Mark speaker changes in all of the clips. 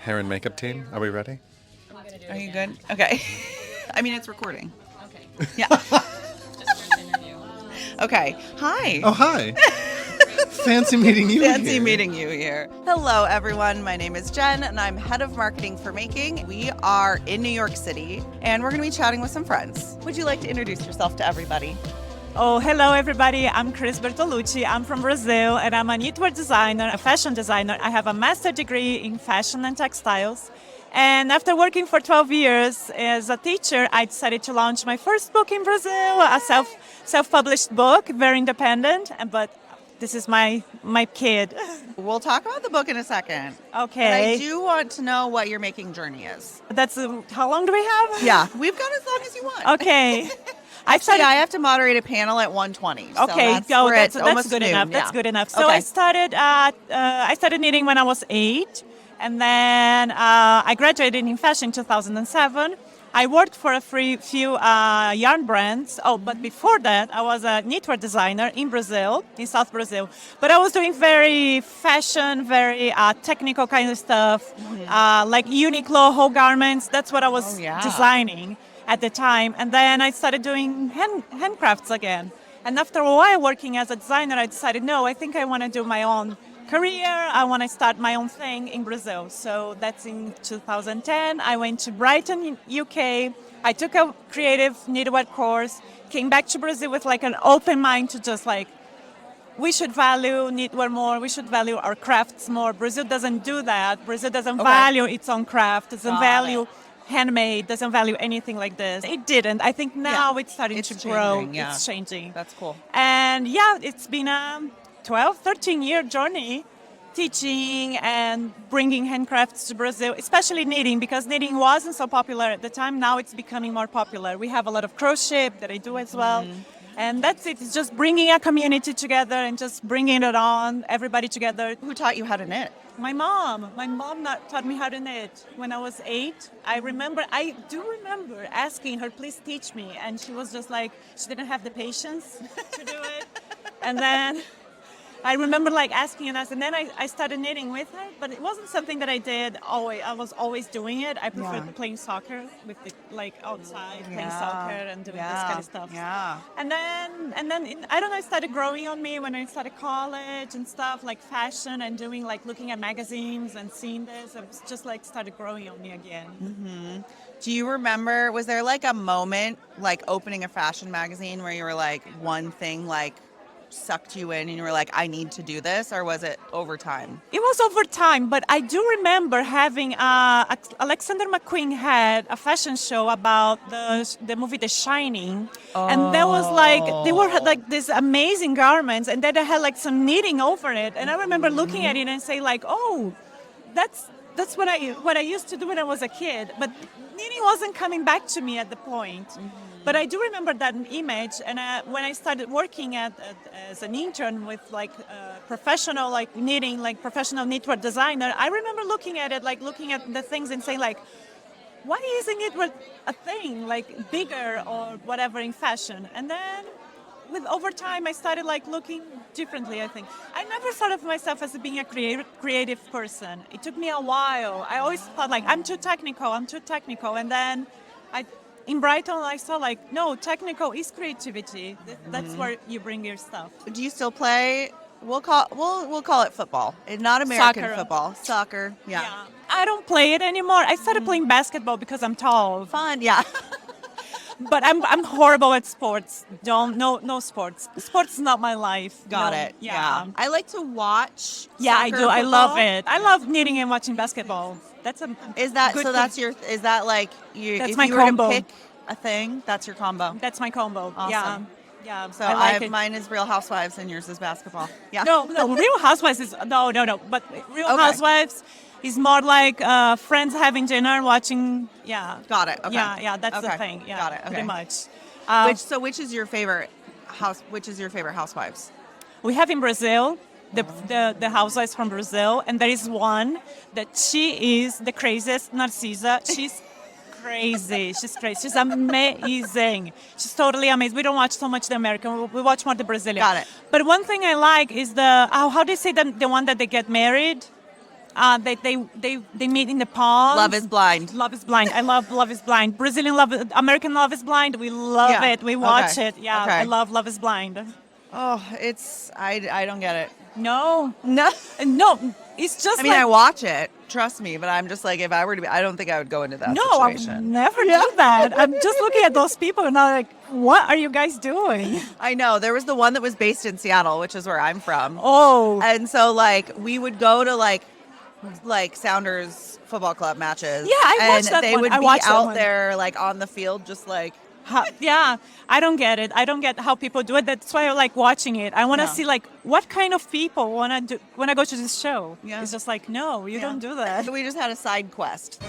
Speaker 1: Hair and makeup team, are we ready?
Speaker 2: Are you good? Okay. I mean, it's recording.
Speaker 3: Okay.
Speaker 2: Yeah.
Speaker 3: Just for an interview.
Speaker 2: Okay. Hi.
Speaker 1: Oh, hi. Fancy meeting you
Speaker 2: Fancy
Speaker 1: here.
Speaker 2: meeting you here. Hello, everyone. My name is Jen, and I'm head of marketing for Making. We are in New York City, and we're going to be chatting with some friends. Would you like to introduce yourself to everybody?
Speaker 4: Oh, hello everybody. I'm Cris Bertoluci. I'm from Brazil and I'm a knitwear designer, a fashion designer. I have a master's degree in fashion and textiles. And after working for 12 years as a teacher, I decided to launch my first book in Brazil, a self-published book, very independent, but this is my kid.
Speaker 2: We'll talk about the book in a second.
Speaker 4: Okay.
Speaker 2: But I do want to know what your making journey is.
Speaker 4: That's how long do we have?
Speaker 2: Yeah, we've got as long as you want.
Speaker 4: Okay.
Speaker 2: Actually, I have to moderate a panel at 1:20. So
Speaker 4: Okay,
Speaker 2: that's
Speaker 4: that's good
Speaker 2: noon.
Speaker 4: enough.
Speaker 2: Yeah.
Speaker 4: That's good enough. So
Speaker 2: Okay.
Speaker 4: I started knitting when I was 8, and then I graduated in fashion in 2007. I worked for a few yarn brands. Oh, but before that, I was a knitwear designer in Brazil, in South Brazil. But I was doing very fashion, very technical kind of stuff, like Uniqlo, whole garments. That's what I was designing at the time. And then I started doing handcrafts again. And after a while working as a designer, I decided, no, I think I want to do my own career. I want to start my own thing in Brazil. So that's in 2010. I went to Brighton, UK. I took a creative knitwear course, came back to Brazil with like an open mind to just like, we should value knitwear more. We should value our crafts more. Brazil doesn't do that. Brazil doesn't value its own craft, doesn't value handmade, doesn't value anything like this. It didn't. I think now it's starting to grow.
Speaker 2: Yeah.
Speaker 4: It's changing.
Speaker 2: That's cool.
Speaker 4: And yeah, it's been a 12, 13-year journey teaching and bringing handcrafts to Brazil, especially knitting, because knitting wasn't so popular at the time. Now it's becoming more popular. We have a lot of crochet that I do as well. And that's it. It's just bringing a community together and just bringing it on, everybody together.
Speaker 2: Who taught you how to knit?
Speaker 4: My mom taught me how to knit when I was 8. I do remember asking her, please teach me. And she was just like, she didn't have the patience to do it. And then I remember like asking and then I started knitting with her, but it wasn't something that I did always. I was always doing it. I preferred playing soccer with the, like outside playing soccer and doing this kind of stuff.
Speaker 2: Yeah.
Speaker 4: And then I don't know, it started growing on me when I started college and stuff like fashion and doing like looking at magazines and seeing this. It was just like started growing on me again.
Speaker 2: Mm-hmm. Do you remember, was there like a moment like opening a fashion magazine where you were like one thing like sucked you in and you were like, I need to do this, or was it over time?
Speaker 4: It was over time, but I do remember having Alexander McQueen had a fashion show about the movie The Shining, and there was like they were like these amazing garments, and then they had like some knitting over it, and I remember looking at it and say like, oh, that's what I used to do when I was a kid, but knitting wasn't coming back to me at the point. But I do remember that image, and when I started working as an intern with like professional like knitting, like professional knitwear designer, I remember looking at it, like looking at the things and saying like, why isn't it a thing like bigger or whatever in fashion? And then over time, I started like looking differently. I think I never thought of myself as being a creative person. It took me a while. I always thought like I'm too technical, and then in Brighton, I saw like, no, technical is creativity. That's where you bring your stuff.
Speaker 2: Do you still play? We'll call it football. It's not American football. Soccer. Yeah.
Speaker 4: I don't play it anymore. I started playing basketball because I'm tall.
Speaker 2: Fun. Yeah.
Speaker 4: But I'm horrible at sports. No sports. Sports is not my life.
Speaker 2: Got it.
Speaker 4: Yeah.
Speaker 2: I like to watch.
Speaker 4: Yeah, I
Speaker 2: soccer,
Speaker 4: do. I love
Speaker 2: football.
Speaker 4: it. I love knitting and watching basketball. That's a
Speaker 2: Is that
Speaker 4: good
Speaker 2: so? Is that like you?
Speaker 4: That's
Speaker 2: if
Speaker 4: my
Speaker 2: you
Speaker 4: combo.
Speaker 2: were to pick a thing, that's your combo.
Speaker 4: That's my combo.
Speaker 2: Awesome.
Speaker 4: Yeah.
Speaker 2: So
Speaker 4: I like it.
Speaker 2: mine is Real Housewives and yours is basketball. Yeah.
Speaker 4: No, Real Housewives is no. But Real Housewives is more like friends having dinner, watching. Yeah.
Speaker 2: Got it. Okay.
Speaker 4: Yeah. That's the thing. Yeah.
Speaker 2: Got it. Okay.
Speaker 4: Pretty much.
Speaker 2: Which is your favorite Housewives?
Speaker 4: We have in Brazil the housewives from Brazil, and there is one that she is the craziest, Narcisa. She's crazy. She's crazy. She's amazing. She's totally amazing. We don't watch so much the American. We watch more the Brazilian.
Speaker 2: Got it.
Speaker 4: But one thing I like is how do you say the one that they get married? They meet in the pond.
Speaker 2: Love is Blind.
Speaker 4: Love is Blind. I love Love is Blind. Brazilian Love, American Love is Blind. We love
Speaker 2: Yeah.
Speaker 4: it. We watch
Speaker 2: Okay.
Speaker 4: it. Yeah,
Speaker 2: Okay.
Speaker 4: I love Love is Blind.
Speaker 2: Oh, I don't get it.
Speaker 4: No,
Speaker 2: No.
Speaker 4: no, it's just
Speaker 2: I mean,
Speaker 4: like
Speaker 2: I watch it. Trust me, but I'm just like, if I were to be, I don't think I would go into that
Speaker 4: no, I would
Speaker 2: situation.
Speaker 4: never do that. I'm just looking at those people and I'm like, what are you guys doing?
Speaker 2: I know there was the one that was based in Seattle, which is where I'm from.
Speaker 4: Oh,
Speaker 2: And so like we would go to like Sounders football club matches.
Speaker 4: Yeah, I watched
Speaker 2: and
Speaker 4: that
Speaker 2: they
Speaker 4: one.
Speaker 2: would
Speaker 4: I
Speaker 2: be
Speaker 4: watched that
Speaker 2: out
Speaker 4: one.
Speaker 2: there like on the field, just like
Speaker 4: yeah, I don't get it. I don't get how people do it. That's why I like watching it. I want to
Speaker 2: Yeah.
Speaker 4: see like what kind of people want to go to this show.
Speaker 2: Yeah.
Speaker 4: It's just like no, you don't do that.
Speaker 2: So we just had a side quest.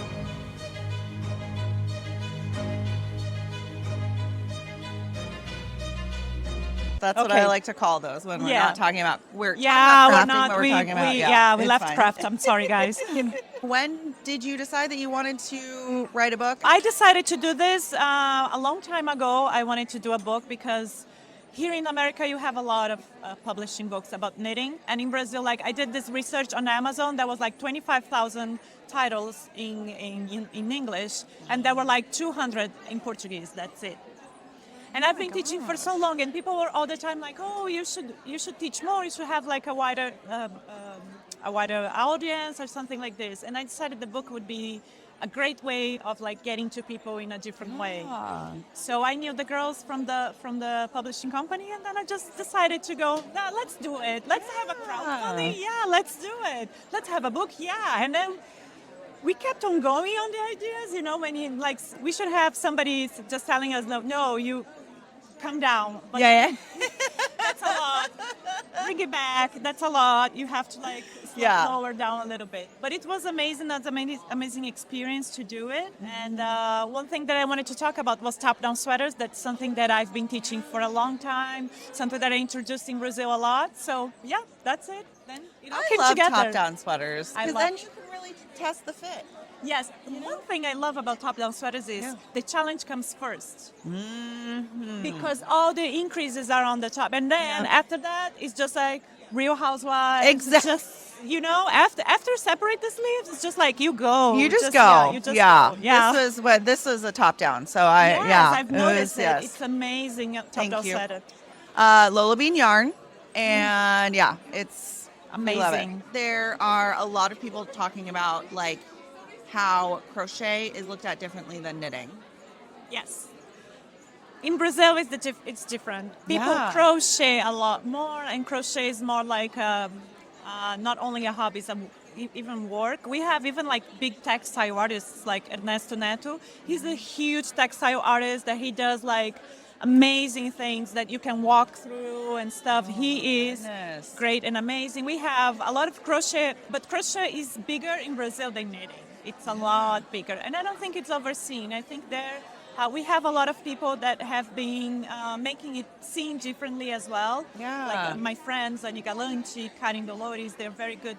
Speaker 2: That's what I
Speaker 4: Okay.
Speaker 2: like to call those when we're
Speaker 4: Yeah.
Speaker 2: not talking about we're
Speaker 4: Yeah,
Speaker 2: talking
Speaker 4: we're
Speaker 2: about crafting,
Speaker 4: not.
Speaker 2: but we're
Speaker 4: We
Speaker 2: talking about
Speaker 4: we
Speaker 2: it's
Speaker 4: left
Speaker 2: fine.
Speaker 4: craft. I'm sorry, guys.
Speaker 2: When did you decide that you wanted to write a book?
Speaker 4: I decided to do this a long time ago. I wanted to do a book because here in America you have a lot of publishing books about knitting, and in Brazil, like I did this research on Amazon, there was like 25,000 titles in English, and there were like 200 in Portuguese. That's it. And I've been teaching for so long, and people were all the time like, "Oh, you should teach more. You should have like a wider audience or something like this." And I decided the book would be a great way of like getting to people in a different way. So I knew the girls from the publishing company, and then I just decided to go, "No, let's do it. Let's have a crowdfunding. Yeah, let's do it. Let's have a book. Yeah." And then we kept on going on the ideas, you know, when you like, we should have somebody just telling us, no, you come down. But
Speaker 2: Yeah.
Speaker 4: that's a lot. Bring it back. That's a lot. You have to like
Speaker 2: Yeah.
Speaker 4: lower down a little bit. But it was amazing. That's amazing experience to do it. And one thing that I wanted to talk about was top-down sweaters. That's something that I've been teaching for a long time. Something that I introduced in Brazil a lot. So yeah, that's it. Then it all
Speaker 2: I
Speaker 4: came
Speaker 2: love
Speaker 4: together.
Speaker 2: top-down sweaters
Speaker 4: I
Speaker 2: because
Speaker 4: love-
Speaker 2: then you can really test the fit.
Speaker 4: Yes, one thing I love about top-down sweaters is the challenge comes first. Because all the increases are on the top. And then after that, it's just like Real Housewives.
Speaker 2: Exactly.
Speaker 4: Just, you know, after separate the sleeves, it's just like you go.
Speaker 2: You just go.
Speaker 4: Yeah, you just go. Yeah.
Speaker 2: This was a top-down. So
Speaker 4: I've
Speaker 2: it
Speaker 4: noticed
Speaker 2: was-
Speaker 4: it.
Speaker 2: yes.
Speaker 4: It's amazing top-down
Speaker 2: you.
Speaker 4: sweater.
Speaker 2: Lola Bean yarn, and it's we love it.
Speaker 4: Amazing.
Speaker 2: There are a lot of people talking about like how crochet is looked at differently than knitting.
Speaker 4: Yes. In Brazil, it's different. People
Speaker 2: Yeah.
Speaker 4: crochet a lot more, and crochet is more like not only a hobby, it's even work. We have even like big textile artists like Ernesto Neto. He's a huge textile artist that he does like amazing things that you can walk through and stuff. He is
Speaker 2: goodness.
Speaker 4: great and amazing. We have a lot of crochet, but crochet is bigger in Brazil than knitting. It's a lot bigger, and I don't think it's overseen. I think we have a lot of people that have been making it seen differently as well.
Speaker 2: Yeah.
Speaker 4: Like my friends, Anika Lanchi, Karin Dolores, they're very good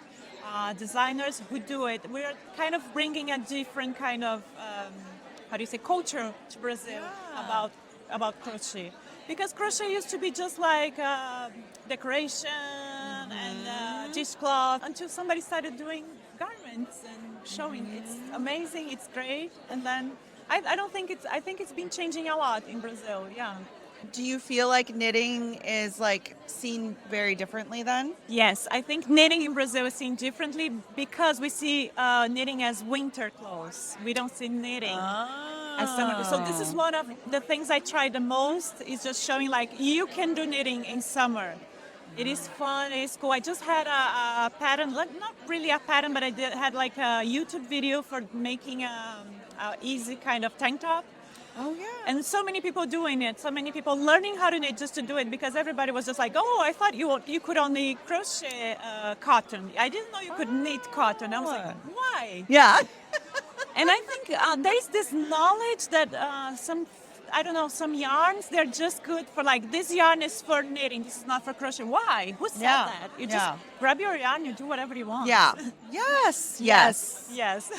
Speaker 4: designers who do it. We're kind of bringing a different kind of, culture to Brazil about crochet. Because crochet used to be just like decoration and dishcloth until somebody started doing garments and showing. It's amazing, it's great. And then I think it's been changing a lot in Brazil, yeah.
Speaker 2: Do you feel like knitting is like seen very differently then?
Speaker 4: Yes, I think knitting in Brazil is seen differently because we see knitting as winter clothes. We don't see knitting as summer. So this is one of the things I try the most, is just showing like you can do knitting in summer. It is fun, it is cool. I just had a pattern, like not really a pattern, but I had like a YouTube video for making a easy kind of tank top.
Speaker 2: Oh yeah.
Speaker 4: And so many people doing it, so many people learning how to knit just to do it, because everybody was just like, oh, I thought you could only crochet cotton. I didn't know you could knit cotton. I was like, why?
Speaker 2: Yeah.
Speaker 4: And I think there's this knowledge that some yarns, they're just good for like, this yarn is for knitting, this is not for crochet. Why? Who said that? You just grab your yarn, you do whatever you want.
Speaker 2: Yeah. Yes. Yes.
Speaker 4: Yes.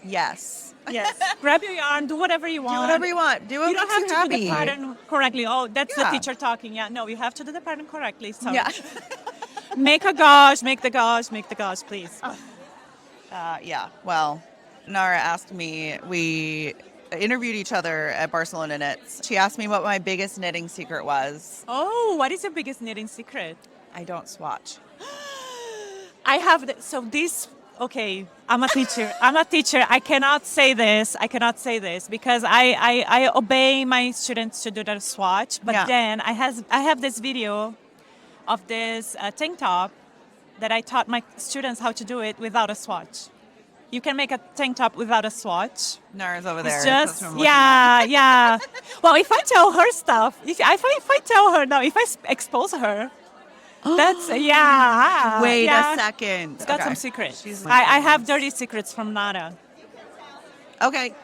Speaker 2: Yes.
Speaker 4: Yes. Grab your yarn, do whatever you want.
Speaker 2: Do whatever you want. Do what
Speaker 4: You don't
Speaker 2: makes
Speaker 4: have to
Speaker 2: you
Speaker 4: do the
Speaker 2: happy.
Speaker 4: pattern correctly. Oh, that's the
Speaker 2: Yeah.
Speaker 4: teacher talking. Yeah, no, you have to do the pattern correctly. So
Speaker 2: Yeah.
Speaker 4: make a gauze, make the gauze, please.
Speaker 2: Yeah. Well, Nara asked me, we interviewed each other at Barcelona Knits. She asked me what my biggest knitting secret was.
Speaker 4: Oh, what is your biggest knitting secret?
Speaker 2: I don't swatch.
Speaker 4: I have so this. Okay, I'm a teacher. I cannot say this. Because I obey my students to do the swatch. But
Speaker 2: Yeah.
Speaker 4: then I have this video of this tank top that I taught my students how to do it without a swatch. You can make a tank top without a swatch.
Speaker 2: Nara's over there.
Speaker 4: It's
Speaker 2: That's
Speaker 4: just
Speaker 2: what I'm looking at.
Speaker 4: yeah. Well, if I tell her stuff, if I tell her now, if I expose her, that's yeah.
Speaker 2: Wait
Speaker 4: yeah.
Speaker 2: a second.
Speaker 4: It's got
Speaker 2: Okay.
Speaker 4: some secrets.
Speaker 2: She's
Speaker 4: I have dirty secrets from Nara.
Speaker 2: Okay,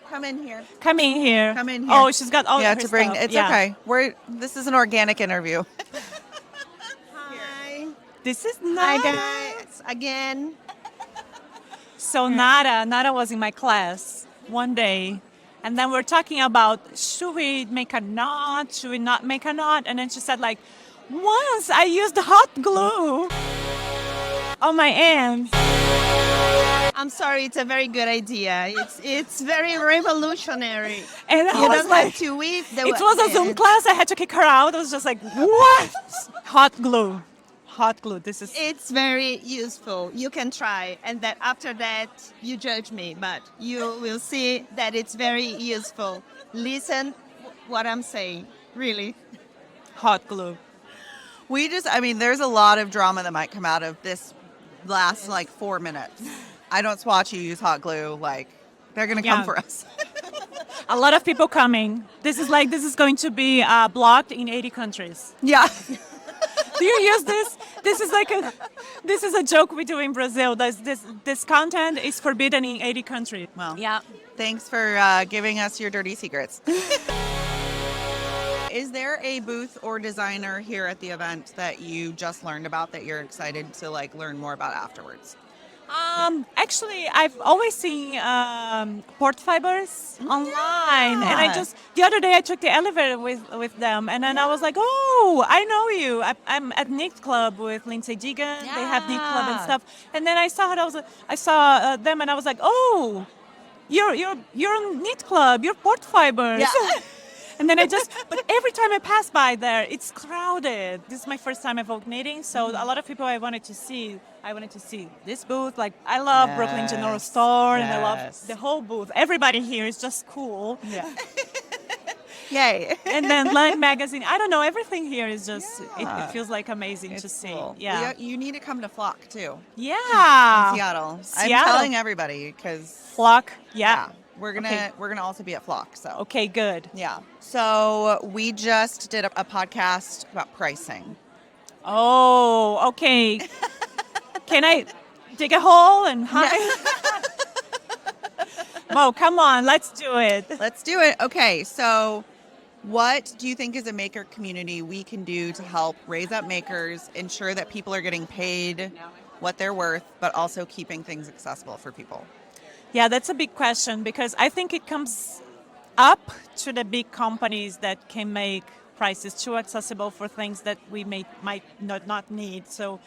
Speaker 2: come in here.
Speaker 4: Come in here.
Speaker 2: Come in here.
Speaker 4: Oh, she's got all
Speaker 2: Yeah,
Speaker 4: her
Speaker 2: to bring.
Speaker 4: stuff.
Speaker 2: It's
Speaker 4: Yeah.
Speaker 2: okay. This is an organic interview.
Speaker 5: Hi.
Speaker 4: This is
Speaker 5: Hi,
Speaker 4: Nara.
Speaker 5: guys. Again.
Speaker 4: So Nara was in my class one day, and then we're talking about should we make a knot, should we not make a knot, and then she said like, once I used hot glue on my ends.
Speaker 5: I'm sorry, it's a very good idea. It's very revolutionary.
Speaker 4: And I
Speaker 5: You
Speaker 4: was
Speaker 5: don't
Speaker 4: like,
Speaker 5: have to weave the
Speaker 4: it was a Zoom class. I had to kick her out. I was just like, what? Hot glue. Hot glue. This is.
Speaker 5: It's very useful. You can try, and that after that you judge me, but you will see that it's very useful. Listen what I'm saying, really.
Speaker 4: Hot glue.
Speaker 2: There's a lot of drama that might come out of this last like 4 minutes. I don't swatch, you use hot glue. Like, they're going to come
Speaker 4: Yeah.
Speaker 2: for us.
Speaker 4: A lot of people coming. This is going to be blocked in 80 countries.
Speaker 2: Yeah.
Speaker 4: Do you use this? This is a joke we do in Brazil. This content is forbidden in 80 countries.
Speaker 2: Well,
Speaker 4: Yeah.
Speaker 2: thanks for giving us your dirty secrets. Is there a booth or designer here at the event that you just learned about that you're excited to like learn more about afterwards?
Speaker 4: Actually, I've always seen port fibers online, and the other day I took the elevator with them, and then I was like, oh, I know you. I'm at Knit Club with Lindsay Deegan. They have Knit Club and stuff, and then I saw them, and I was like, oh, you're on Knit Club. You're port fibers.
Speaker 2: Yeah.
Speaker 4: And then but every time I pass by there, it's crowded. This is my first time at Vogue Knitting, so a lot of people I wanted to see this booth. Like, I love Brooklyn General Store, and I love the whole booth. Everybody here is just cool.
Speaker 2: Yeah. Yay.
Speaker 4: And then Line Magazine. I don't know, everything here is just, it feels like amazing to see.
Speaker 2: Cool.
Speaker 4: Yeah.
Speaker 2: You need to come to Flock too.
Speaker 4: Yeah.
Speaker 2: Seattle. I'm
Speaker 4: Seattle.
Speaker 2: telling everybody because
Speaker 4: Flock. Yeah.
Speaker 2: we're gonna also be at Flock. So
Speaker 4: Okay, good.
Speaker 2: yeah. So we just did a podcast about pricing.
Speaker 4: Oh, okay. Can I dig a hole and hide? Oh, come on, let's do it.
Speaker 2: Let's do it. Okay, so what do you think as a maker community we can do to help raise up makers, ensure that people are getting paid what they're worth, but also keeping things accessible for people?
Speaker 4: Yeah, that's a big question because I think it comes up to the big companies that can make prices too accessible for things that we might not need. So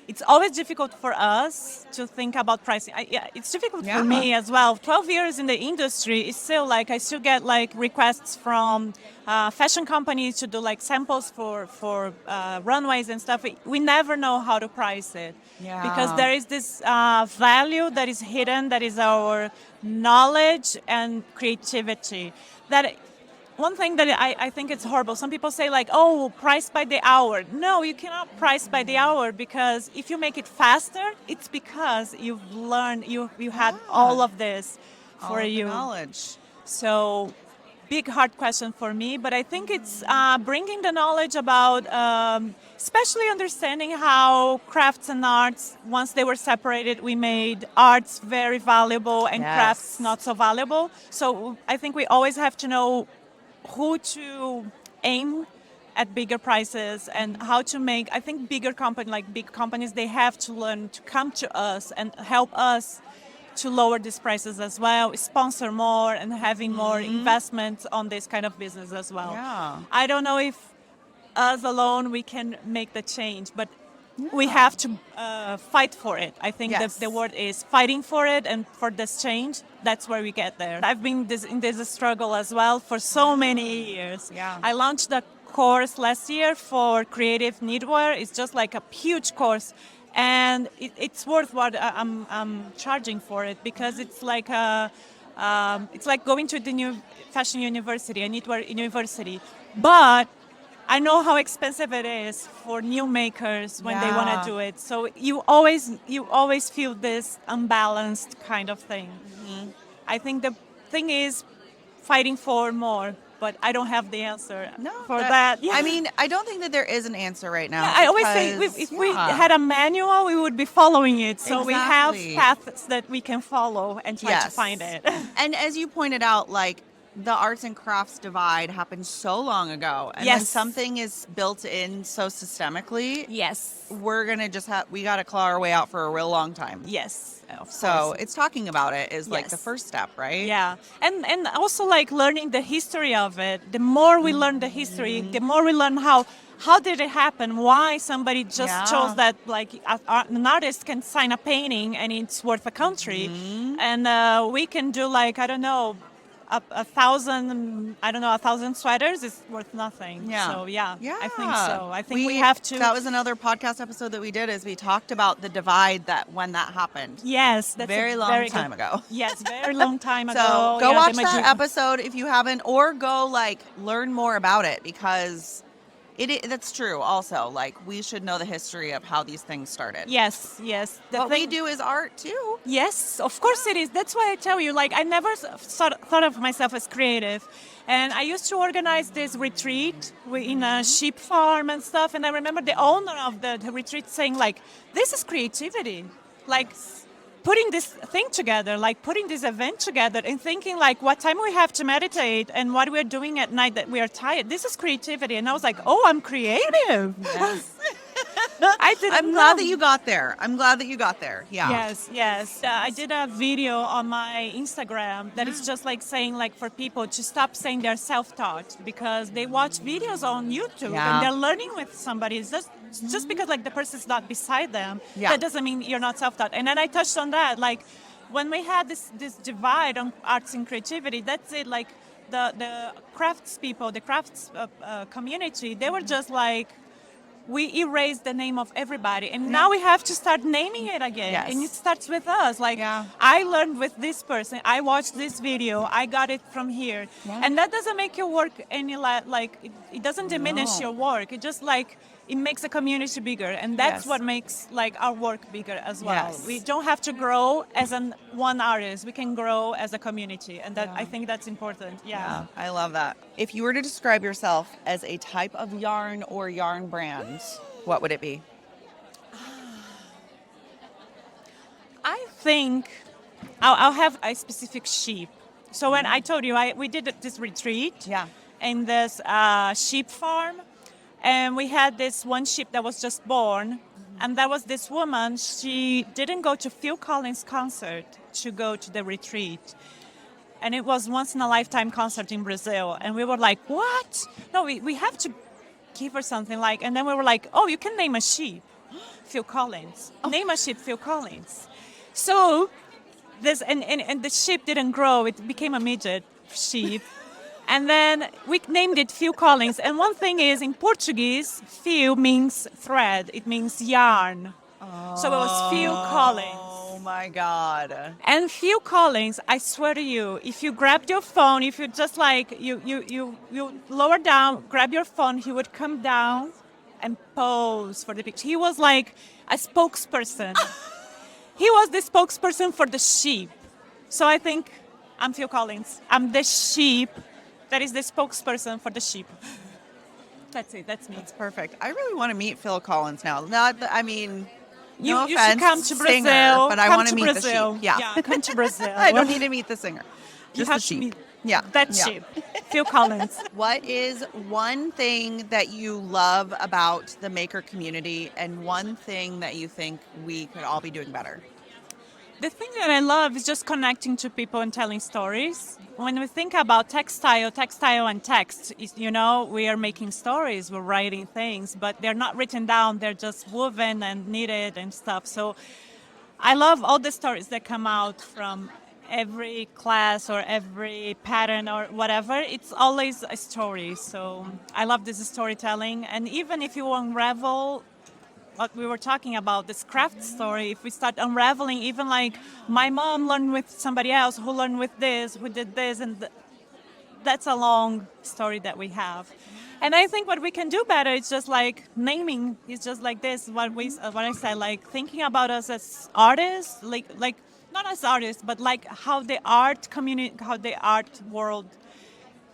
Speaker 4: it's always difficult for us to think about pricing. It's difficult for me as well. 12 years in the industry is still like, I still get like requests from fashion companies to do like samples for runways and stuff. We never know how to price it because there is this value that is hidden, that is our knowledge and creativity. That one thing that I think it's horrible. Some people say like, oh, price by the hour. No, you cannot price by the hour because if you make it faster, it's because you've learned, you had all of this for you.
Speaker 2: Knowledge.
Speaker 4: So big hard question for me, but I think it's bringing the knowledge about, especially understanding how crafts and arts, once they were separated, we made arts very valuable and crafts not so valuable. So I think we always have to know who to aim at bigger prices and how to make, I think big companies, they have to learn to come to us and help us to lower these prices as well, sponsor more and having more investments on this kind of business as well.
Speaker 2: Yeah.
Speaker 4: I don't know if us alone we can make the change, but we have to fight for it. I think
Speaker 2: Yes.
Speaker 4: the word is fighting for it and for this change. That's where we get there. I've been in this struggle as well for so many years.
Speaker 2: Yeah.
Speaker 4: I launched a course last year for creative knitwear. It's just like a huge course. And it's worth what I'm charging for it, because it's like it's like going to the new fashion university, a knitwear university. But I know how expensive it is for new makers when they want
Speaker 2: Yeah.
Speaker 4: to do it. So you always feel this unbalanced kind of thing. I think the thing is fighting for more, but I don't have the answer for that. Yeah.
Speaker 2: I mean, I don't think that there is an answer right now.
Speaker 4: I always say
Speaker 2: because-
Speaker 4: if we had a manual, we would be following it. So we have
Speaker 2: Exactly.
Speaker 4: paths that we can follow and try to
Speaker 2: Yes.
Speaker 4: find it.
Speaker 2: And as you pointed out, like the arts and crafts divide happened so long ago. And when
Speaker 4: Yes.
Speaker 2: something is built in so systemically,
Speaker 4: Yes.
Speaker 2: we're going to just we got to claw our way out for a real long time.
Speaker 4: Yes. Of
Speaker 2: So
Speaker 4: course.
Speaker 2: it's talking about it is like the
Speaker 4: Yes.
Speaker 2: first step, right?
Speaker 4: Yeah, and also like learning the history of it. The more we learn the history, the more we learn how did it happen? Why somebody just
Speaker 2: Yeah.
Speaker 4: chose that? Like an artist can sign a painting and it's worth a country, and we can do like I don't know. A thousand sweaters is worth nothing.
Speaker 2: Yeah.
Speaker 4: So yeah, I think so. I think we have to.
Speaker 2: That was another podcast episode that we did is we talked about the divide that when that happened.
Speaker 4: Yes, that's
Speaker 2: Very
Speaker 4: a
Speaker 2: long
Speaker 4: very
Speaker 2: time
Speaker 4: good-
Speaker 2: ago.
Speaker 4: Yes, very long time ago.
Speaker 2: So go
Speaker 4: Yeah,
Speaker 2: watch
Speaker 4: the
Speaker 2: that
Speaker 4: magi-
Speaker 2: episode if you haven't, or go like learn more about it because that's true. Also, like we should know the history of how these things started.
Speaker 4: Yes. The
Speaker 2: What we
Speaker 4: thing-
Speaker 2: do is art too.
Speaker 4: Yes, of course it is. That's why I tell you, like, I never thought of myself as creative. And I used to organize this retreat in a sheep farm and stuff. And I remember the owner of the retreat saying, like, this is creativity. Like, putting this thing together, like putting this event together and thinking, like, what time we have to meditate and what we're doing at night that we are tired. This is creativity. And I was like, oh, I'm creative.
Speaker 2: Yes.
Speaker 4: I didn't
Speaker 2: I'm glad that
Speaker 4: know.
Speaker 2: you got there. I'm glad that you got there. Yeah.
Speaker 4: Yes. I did a video on my Instagram that is just like saying, like, for people to stop saying they're self-taught because they watch videos on YouTube
Speaker 2: Yeah.
Speaker 4: and they're learning with somebody. It's just because like the person's not beside them,
Speaker 2: Yeah.
Speaker 4: that doesn't mean you're not self-taught. And then I touched on that, like when we had this divide on arts and creativity. That's it. Like the crafts people, the crafts community, they were just like, we erased the name of everybody, and now we have to start naming it again.
Speaker 2: Yes.
Speaker 4: And it starts with us. Like,
Speaker 2: Yeah.
Speaker 4: I learned with this person. I watched this video. I got it from here.
Speaker 2: Yeah.
Speaker 4: And that doesn't make your work any like it doesn't diminish
Speaker 2: No.
Speaker 4: your work. It just like it makes the community bigger, and that's
Speaker 2: Yes.
Speaker 4: what makes like our work bigger as well.
Speaker 2: Yes.
Speaker 4: We don't have to grow as one artist. We can grow as a community, and that I think that's important.
Speaker 2: Yeah, I love that. If you were to describe yourself as a type of yarn or yarn brand, what would it be?
Speaker 4: I think I'll have a specific sheep. So when I told you we did this retreat
Speaker 2: Yeah.
Speaker 4: in this sheep farm, and we had this one sheep that was just born, and there was this woman. She didn't go to Phil Collins' concert to go to the retreat, and it was once in a lifetime concert in Brazil. And we were like, what? No, we have to give her something like. And then we were like, oh, you can name a sheep, Phil Collins. Name a sheep, Phil Collins. So this and the sheep didn't grow. It became a midget sheep. And then we named it Phil Collins. And one thing is, in Portuguese, Phil means thread. It means yarn. So it was Phil Collins.
Speaker 2: Oh my God.
Speaker 4: And Phil Collins, I swear to you, if you grabbed your phone, if you just like, you lower down, grab your phone, he would come down and pose for the picture. He was like a spokesperson. He was the spokesperson for the sheep. So I think I'm Phil Collins. I'm the sheep that is the spokesperson for the sheep. That's it. That's me.
Speaker 2: That's perfect. I really want to meet Phil Collins now. Not, I mean,
Speaker 4: You,
Speaker 2: no
Speaker 4: you
Speaker 2: offense,
Speaker 4: should come to
Speaker 2: singer,
Speaker 4: Brazil.
Speaker 2: but I
Speaker 4: Come
Speaker 2: want
Speaker 4: to
Speaker 2: to meet
Speaker 4: Brazil.
Speaker 2: the sheep. Yeah.
Speaker 4: Come to Brazil.
Speaker 2: I don't need to meet the singer.
Speaker 4: You
Speaker 2: Just the
Speaker 4: have to
Speaker 2: sheep.
Speaker 4: meet
Speaker 2: Yeah.
Speaker 4: that
Speaker 2: yeah.
Speaker 4: sheep. Phil Collins.
Speaker 2: What is one thing that you love about the maker community and one thing that you think we could all be doing better?
Speaker 4: The thing that I love is just connecting to people and telling stories. When we think about textile and text, is, we are making stories, we're writing things, but they're not written down, they're just woven and knitted and stuff. So I love all the stories that come out from every class or every pattern or whatever. It's always a story. So I love this storytelling. And even if you unravel what we were talking about, this craft story, if we start unraveling, even like my mom learned with somebody else who learned with this, who did this, and that's a long story that we have. And I think what we can do better is just like naming. It's just like this, what I said, like thinking about us as artists, like not as artists, but like how the art community, how the art world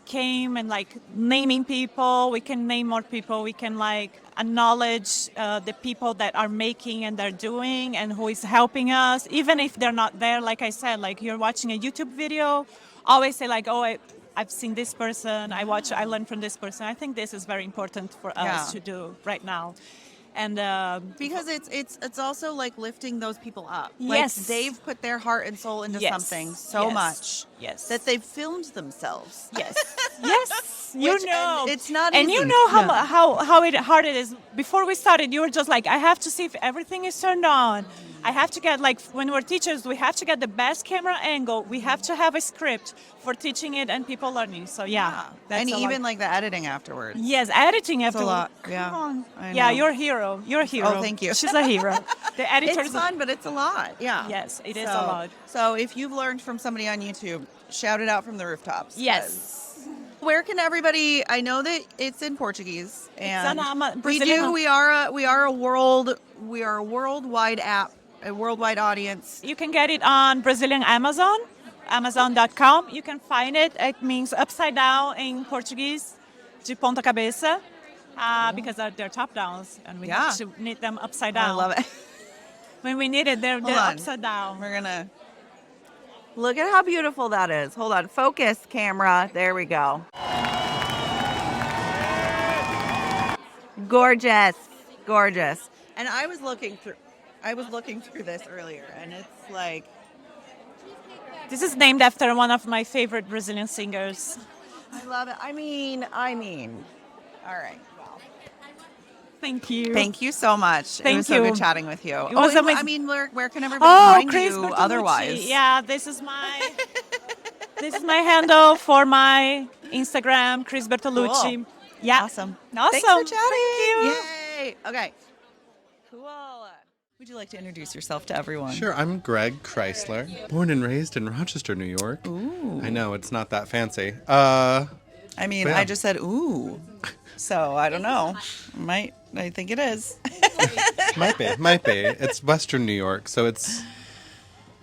Speaker 4: came, and like naming people. We can name more people. We can like acknowledge the people that are making and they're doing and who is helping us, even if they're not there. Like I said, like you're watching a YouTube video, always say like, oh, I've seen this person, I learned from this person. I think this is very important for us to do right now. And
Speaker 2: because it's also like lifting those people up.
Speaker 4: Yes.
Speaker 2: Like they've put their heart and soul into something so much that they've filmed themselves.
Speaker 4: Yes. Yes.
Speaker 2: It's not easy.
Speaker 4: And you know how hard it is. Before we started, you were just like, I have to see if everything is turned on. I have to get, like, when we're teachers, we have to get the best camera angle. We have to have a script for teaching it and people learning. So, that's
Speaker 2: and
Speaker 4: a
Speaker 2: even
Speaker 4: lot.
Speaker 2: like the editing afterwards.
Speaker 4: Yes, editing
Speaker 2: It's
Speaker 4: afterwards.
Speaker 2: a lot.
Speaker 4: Come
Speaker 2: Yeah.
Speaker 4: on.
Speaker 2: I
Speaker 4: Yeah,
Speaker 2: know.
Speaker 4: you're a hero. You're a hero.
Speaker 2: Oh, thank you.
Speaker 4: She's a hero. The editors.
Speaker 2: It's fun, but it's a lot. Yeah.
Speaker 4: Yes, it is a lot.
Speaker 2: So if you've learned from somebody on YouTube, shout it out from the rooftops.
Speaker 4: Yes.
Speaker 2: Where can everybody? I know that it's in Portuguese, and we
Speaker 4: Brazilian.
Speaker 2: we are a worldwide app, a worldwide audience.
Speaker 4: You can get it on Brazilian Amazon, Amazon.com. You can find it. It means upside down in Portuguese, de ponta cabeça, because they're top downs, and we have to knit them upside down.
Speaker 2: I love it.
Speaker 4: When we knit it, they're upside down.
Speaker 2: We're gonna look at how beautiful that is. Hold on, focus, camera. There we go. Gorgeous, gorgeous. And I was looking through this earlier, and it's like,
Speaker 4: This is named after one of my favorite Brazilian singers.
Speaker 2: I love it. I mean. All right. Wow.
Speaker 4: Thank you.
Speaker 2: Thank you so much. It
Speaker 4: Thank
Speaker 2: was so
Speaker 4: you.
Speaker 2: good chatting with you.
Speaker 4: It was amazing.
Speaker 2: I mean, where can everybody find
Speaker 4: Cris
Speaker 2: you
Speaker 4: Bertoluci.
Speaker 2: otherwise?
Speaker 4: Yeah, this is my handle for my Instagram, Cris Bertoluci.
Speaker 2: Cool.
Speaker 4: Yeah.
Speaker 2: Awesome.
Speaker 4: Awesome.
Speaker 2: Thanks for chatting.
Speaker 4: Thank you.
Speaker 2: Yay. Okay. Cool. Would you like to introduce yourself to everyone?
Speaker 1: Sure, I'm Greg Chrysler, born and raised in Rochester, New York.
Speaker 2: Ooh.
Speaker 1: I know, it's not that fancy.
Speaker 2: I mean,
Speaker 1: But yeah.
Speaker 2: I just said ooh. So I don't know. I think it is.
Speaker 1: Might be. It's Western New York, so it's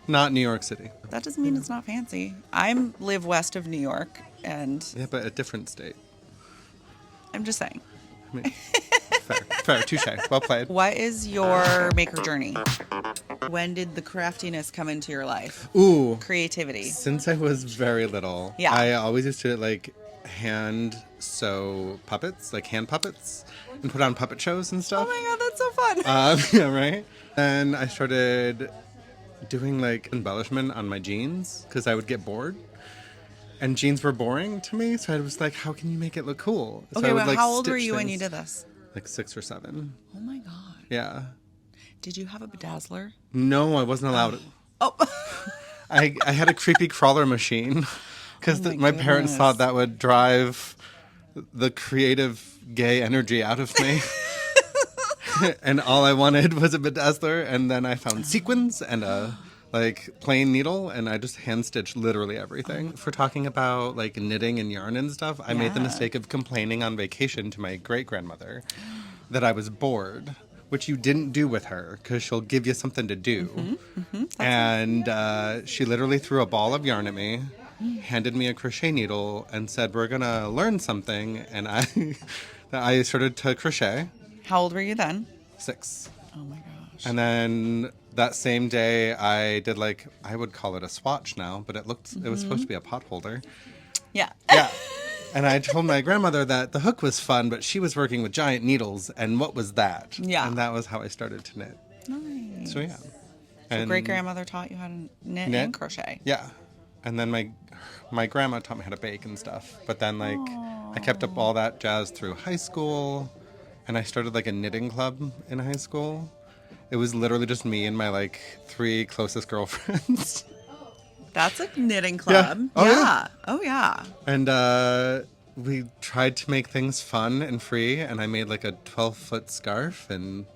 Speaker 1: not New York City.
Speaker 2: That doesn't mean it's not fancy. I live west of New York, and
Speaker 1: Yeah, but a different state.
Speaker 2: I'm just saying.
Speaker 1: I mean, fair, touche. Well played.
Speaker 2: What is your maker journey? When did the craftiness come into your life?
Speaker 1: Ooh.
Speaker 2: Creativity.
Speaker 1: Since I was very little,
Speaker 2: Yeah.
Speaker 1: I always used to hand sew puppets, like hand puppets, and put on puppet shows and
Speaker 2: Oh
Speaker 1: stuff.
Speaker 2: my god, that's so fun.
Speaker 1: Yeah, right? And I started doing embellishment on my jeans because I would get bored. And jeans were boring to me, so I was like, how can you make it look cool? So
Speaker 2: Okay,
Speaker 1: I would,
Speaker 2: well, how old were
Speaker 1: stitch
Speaker 2: you when you
Speaker 1: things,
Speaker 2: did this?
Speaker 1: 6 or 7.
Speaker 2: Oh my god.
Speaker 1: Yeah.
Speaker 2: Did you have a bedazzler?
Speaker 1: No, I wasn't allowed.
Speaker 2: Oh.
Speaker 1: I had a creepy crawler machine because my parents
Speaker 2: goodness.
Speaker 1: thought that would drive the creative gay energy out of me. And all I wanted was a bedazzler, and then I found sequins and a plain needle, and I just hand stitched literally everything. For talking about knitting and yarn and stuff, I made the mistake of complaining on vacation to my great grandmother that I was bored, which you didn't do with her because she'll give you something to do. And she literally threw a ball of yarn at me, handed me a crochet needle, and said, "We're gonna learn something." And I started to crochet.
Speaker 2: How old were you then?
Speaker 1: 6.
Speaker 2: Oh my gosh.
Speaker 1: And then that same day, I did I would call it a swatch now, but it was supposed to be a pot holder.
Speaker 2: Yeah.
Speaker 1: Yeah. And I told my grandmother that the hook was fun, but she was working with giant needles, and what was that?
Speaker 2: Yeah.
Speaker 1: And that was how I started to knit.
Speaker 2: Nice.
Speaker 1: So yeah. And
Speaker 2: Great grandmother taught you how to knit
Speaker 1: Knit?
Speaker 2: and crochet.
Speaker 1: Yeah. And then my grandma taught me how to bake and stuff. But then like I kept up all that jazz through high school, and I started like a knitting club in high school. It was literally just me and my like 3 closest girlfriends.
Speaker 2: That's a knitting club.
Speaker 1: Oh, yeah.
Speaker 2: Yeah. Oh yeah.
Speaker 1: And we tried to make things fun and free, and I made like a 12-foot scarf, and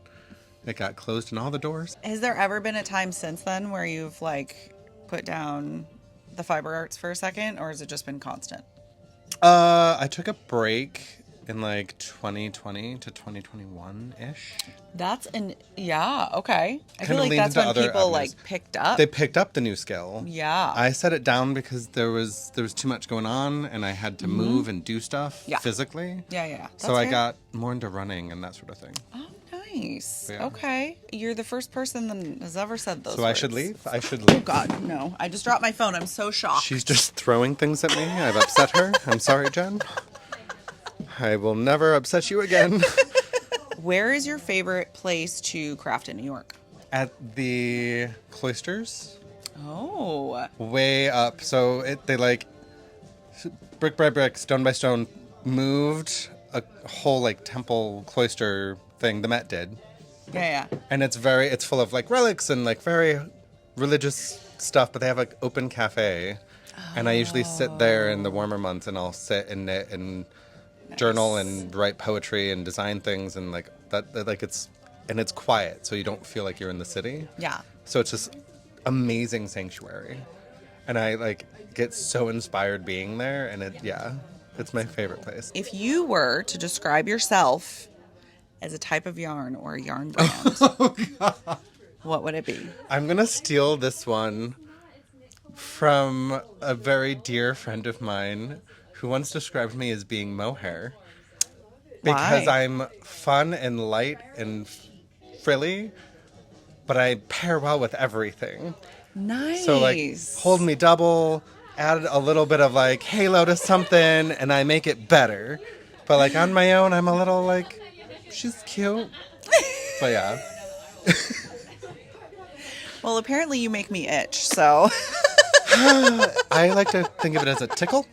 Speaker 1: it got closed in all the doors.
Speaker 2: Has there ever been a time since then where you've like put down the fiber arts for a second, or has it just been constant?
Speaker 1: I took a break in like 2020 to 2021-ish.
Speaker 2: Yeah, okay. I feel
Speaker 1: Kinda
Speaker 2: like
Speaker 1: leaned
Speaker 2: that's
Speaker 1: into
Speaker 2: when
Speaker 1: other
Speaker 2: people
Speaker 1: avenues.
Speaker 2: like picked up.
Speaker 1: They picked up the new skill.
Speaker 2: Yeah.
Speaker 1: I set it down because there was too much going on, and I had to move and do stuff
Speaker 2: Yeah.
Speaker 1: physically.
Speaker 2: Yeah.
Speaker 1: So
Speaker 2: That's
Speaker 1: I
Speaker 2: fair.
Speaker 1: got more into running and that sort of thing.
Speaker 2: Oh, nice.
Speaker 1: Yeah.
Speaker 2: Okay. You're the first person that has ever said those
Speaker 1: So
Speaker 2: words.
Speaker 1: I should leave? I should leave.
Speaker 2: God, no. I just dropped my phone. I'm so shocked.
Speaker 1: She's just throwing things at me. I've upset her. I'm sorry, Jen. I will never upset you again.
Speaker 2: Where is your favorite place to craft in New York?
Speaker 1: At the cloisters,
Speaker 2: Oh.
Speaker 1: way up. So they like brick by brick, stone by stone, moved a whole like temple cloister thing. The Met did,
Speaker 2: Yeah.
Speaker 1: and it's full of like relics and like very religious stuff. But they have like open cafe, and I usually sit there in the warmer months, and I'll sit and knit and journal and write poetry and design things, and like that like it's quiet, so you don't feel like you're in the city.
Speaker 2: Yeah.
Speaker 1: So it's this amazing sanctuary, and I like get so inspired being there, and it's my favorite place.
Speaker 2: If you were to describe yourself as a type of yarn or a yarn brand, what would it be?
Speaker 1: I'm gonna steal this one from a very dear friend of mine who once described me as being mohair. Because
Speaker 2: Why?
Speaker 1: I'm fun and light and frilly, but I pair well with everything.
Speaker 2: Nice.
Speaker 1: So like, hold me double, add a little bit of like halo to something, and I make it better. But like on my own, I'm a little like, she's cute. But yeah.
Speaker 2: Well, apparently you make me itch, so.
Speaker 1: I like to think of it as a tickle.